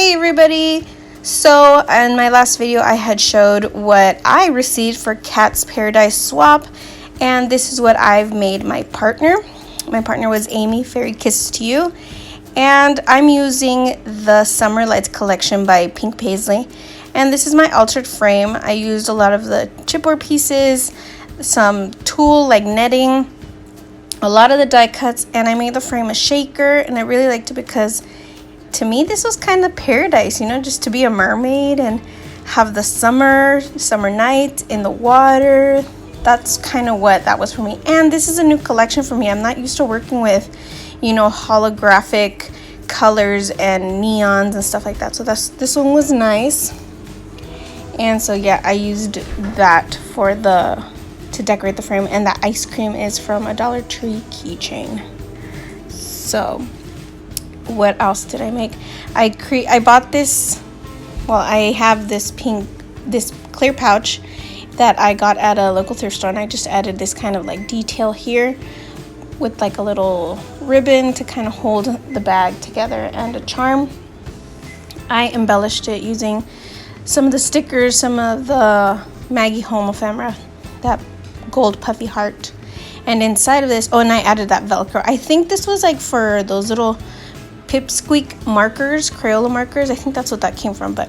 Hey everybody! So in my last video I had showed what I received for Cat's Paradise Swap, and this is what I've made my partner. My partner was Amy, Fairy Kisses to You, and I'm using the Summer Lights collection by Pink Paisley, and this is my altered frame. I used a lot of the chipboard pieces, some tulle like netting, a lot of the die cuts, and I made the frame a shaker, and I really liked it because to me this was kind of paradise, you know, just to be a mermaid and have the summer night in the water. That's kind of what that was for me. And this is a new collection for me. I'm not used to working with, you know, holographic colors and neons and stuff like that, so this one was nice. And so yeah, I used that for to decorate the frame, and that ice cream is from a Dollar Tree keychain. So what else did I make? I bought this, well, I have this clear pouch that I got at a local thrift store, and I just added this kind of like detail here with like a little ribbon to kind of hold the bag together, and a charm. I embellished it using some of the stickers, some of the Maggie Home ephemera, that gold puffy heart, and inside of this, oh, and I added that Velcro. I think this was like for those little pipsqueak markers, Crayola markers. I think that's what that came from. But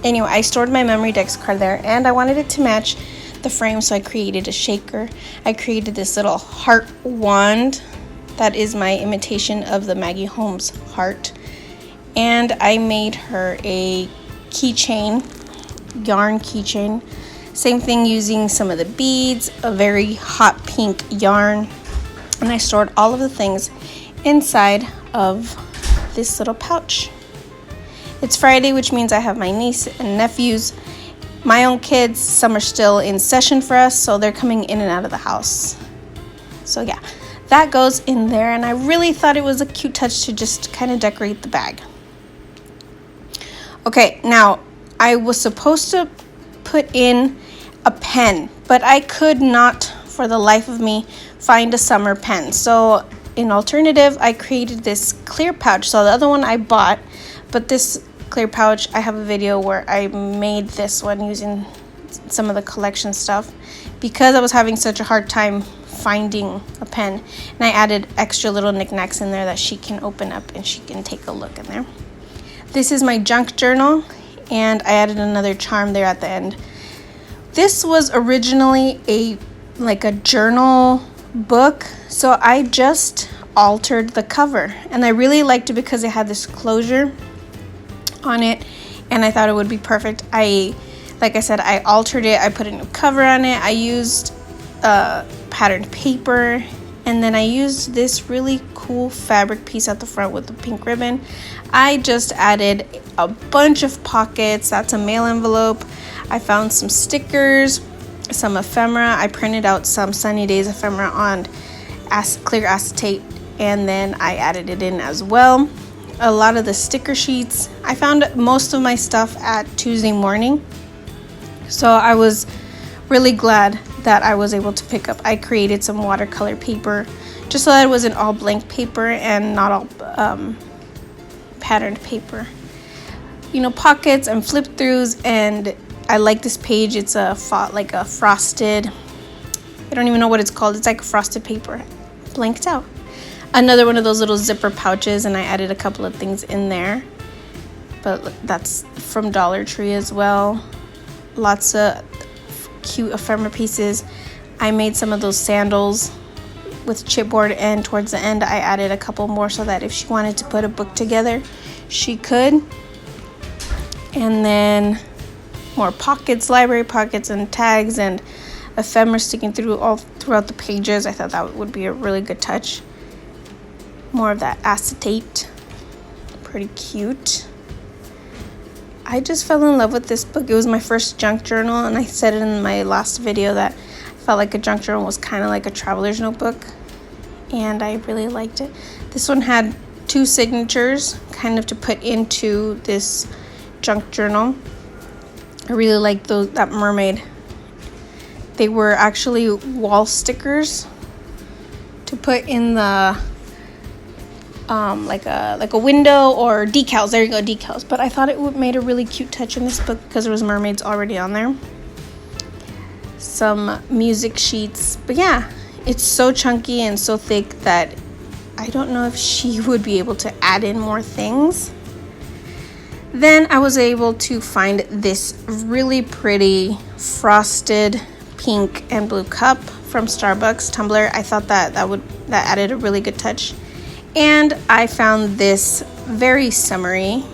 anyway, I stored my memory dex card there, and I wanted it to match the frame, so I created a shaker. I created this little heart wand that is my imitation of the Maggie Holmes heart, and I made her a keychain, yarn keychain. Same thing, using some of the beads, a very hot pink yarn, and I stored all of the things inside of this little pouch. It's Friday, which means I have my niece and nephews, my own kids. Some are still in session for us, so they're coming in and out of the house. So yeah, that goes in there, and I really thought it was a cute touch to just kind of decorate the bag. Okay, now I was supposed to put in a pen, but I could not for the life of me find a summer pen. So in alternative, I created this clear pouch. So the other one I bought, but this clear pouch, I have a video where I made this one using some of the collection stuff because I was having such a hard time finding a pen, and I added extra little knickknacks in there that she can open up and she can take a look in there. This is my junk journal, and I added another charm there at the end. This was originally a journal book, so I just altered the cover, and I really liked it because it had this closure on it, and I thought it would be perfect. Like I said, I altered it. I put a new cover on it. I used patterned paper, and then I used this really cool fabric piece at the front with the pink ribbon. I just added a bunch of pockets. That's a mail envelope. I found some stickers, some ephemera. I printed out some Sunny Days ephemera on clear acetate, and then I added it in as well. A lot of the sticker sheets. I found most of my stuff at Tuesday morning, so I was really glad that I was able to pick up. I created some watercolor paper just so that it wasn't all blank paper and not all patterned paper. You know, pockets and flip throughs, and I like this page. It's like a frosted, I don't even know what it's called. It's like a frosted paper, blanked out. Another one of those little zipper pouches, and I added a couple of things in there, but that's from Dollar Tree as well. Lots of cute ephemera pieces. I made some of those sandals with chipboard, and towards the end I added a couple more so that if she wanted to put a book together, she could. And then more pockets, library pockets, and tags, and ephemera sticking throughout the pages. I thought that would be a really good touch. More of that acetate, pretty cute. I just fell in love with this book. It was my first junk journal, and I said it in my last video that I felt like a junk journal was kind of like a traveler's notebook, and I really liked it. This one had 2 signatures kind of to put into this junk journal. I really like that mermaid. They were actually wall stickers to put in the like a window or decals. There you go, decals. But I thought it would made a really cute touch in this book because there was mermaids already on there. Some music sheets. But yeah, it's so chunky and so thick that I don't know if she would be able to add in more things. Then I was able to find this really pretty frosted pink and blue cup from Starbucks tumbler. I thought that added a really good touch. And I found this very summery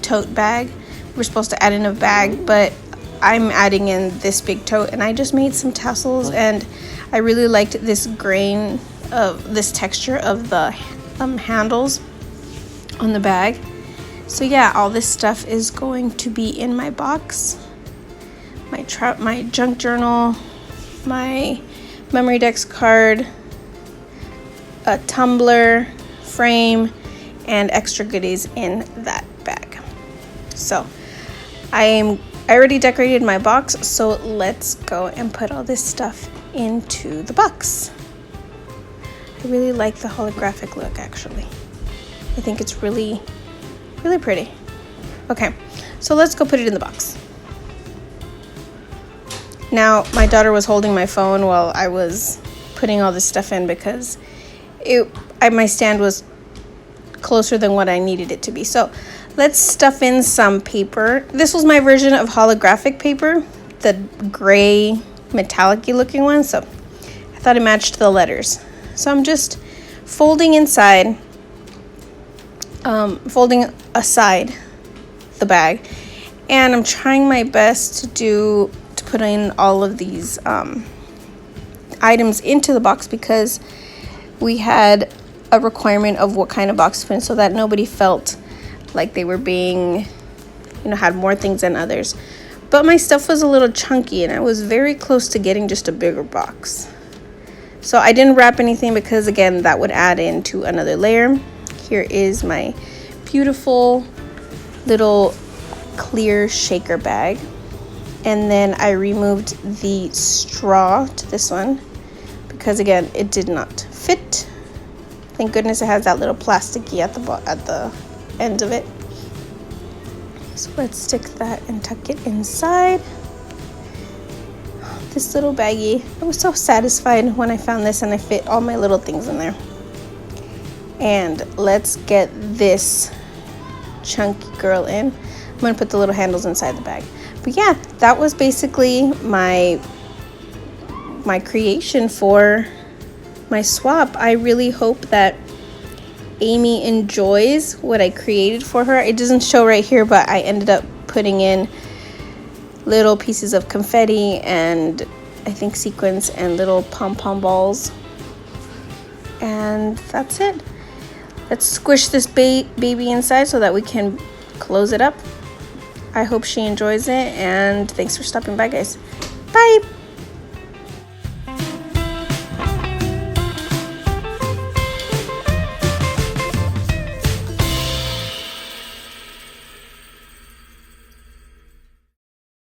tote bag. We're supposed to add in a bag, but I'm adding in this big tote, and I just made some tassels, and I really liked this grain of this texture of the handles on the bag. So yeah, all this stuff is going to be in my box. My junk journal, my memory decks card, a tumbler frame, and extra goodies in that bag. So I already decorated my box, so let's go and put all this stuff into the box. I really like the holographic look, actually. I think it's really pretty. Okay, so let's go put it in the box. Now, my daughter was holding my phone while I was putting all this stuff in because my stand was closer than what I needed it to be. So let's stuff in some paper. This was my version of holographic paper, the gray metallic-y looking one, so I thought it matched the letters. So I'm just folding aside the bag, and I'm trying my best to put in all of these items into the box because we had a requirement of what kind of box to put in so that nobody felt like they were being, had more things than others. But my stuff was a little chunky, and I was very close to getting just a bigger box. So I didn't wrap anything because, again, that would add into another layer. Here is my beautiful little clear shaker bag. And then I removed the straw to this one because, again, it did not fit. Thank goodness it has that little plasticky at the end of it. So let's stick that and tuck it inside. This little baggie. I was so satisfied when I found this and I fit all my little things in there. And let's get this chunky girl in. I'm going to put the little handles inside the bag. But yeah, that was basically my creation for my swap. I really hope that Amy enjoys what I created for her. It doesn't show right here, but I ended up putting in little pieces of confetti and I think sequins and little pom-pom balls. And that's it. Let's squish this baby inside so that we can close it up. I hope she enjoys it, and thanks for stopping by, guys. Bye!